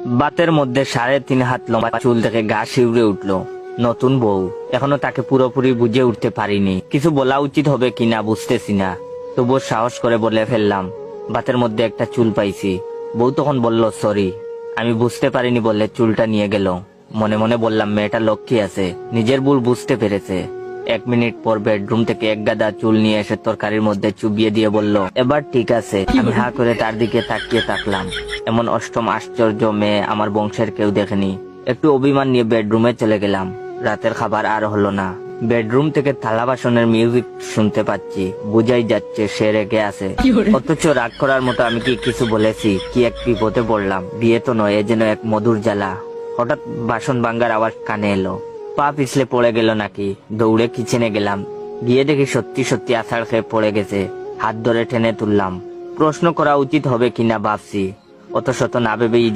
বাতের মধ্যে 3.5 হাত লম্বা চুল থেকে গা শিউরে উঠলো। নতুন বউ, এখনো তাকে পুরোপুরি বুঝে উঠতে পারিনি। কিছু বলা উচিত হবে কিনা বুঝতেছি না, তবুও সাহস করে বলে ফেললাম, বাতের মধ্যে একটা চুল পাইছি। বউ তখন বলল সরি, আমি বুঝতে পারিনি বলে চুলটা নিয়ে গেল। মনে মনে বললাম মেয়েটা লক্ষ্মী আছে, নিজের ভুল বুঝতে পেরেছে। 1 মিনিট পর বেডরুম থেকে এক গাদা চুল নিয়ে এসে তরকারির মধ্যে চুবিয়ে দিয়ে বলল, এবার ঠিক আছে। আমি হা করে তার দিকে তাকিয়ে থাকলাম। এমন অষ্টম আশ্চর্য মেয়ে আমার বংশের কেউ দেখেনি। একটু অভিমান নিয়ে বেডরুমে চলে গেলাম। রাতের খাবার আর হলো না। বেডরুম থেকে থালা বাসনের মিউজিক শুনতে পাচ্ছি, বুঝাই যাচ্ছে সে রেগে আছে। অথচ রাগ করার মতো আমি কি কিছু বলেছি? কি এক বিপদে পড়লাম। বিয়ে তো নয়, এ যেন এক মধুর জ্বালা। হঠাৎ বাসন ভাঙ্গার আওয়াজ কানে এলো। পা পিছলে পড়ে গেল নাকি, দৌড়ে কিচেনে গেলাম। গিয়ে দেখি সত্যি সত্যি আছাড় খেয়ে পড়ে গেছে। হাত ধরে টেনে তুললাম। প্রশ্ন করা উচিত হবে কিনা ভাবছি, অত শত না ভেবেই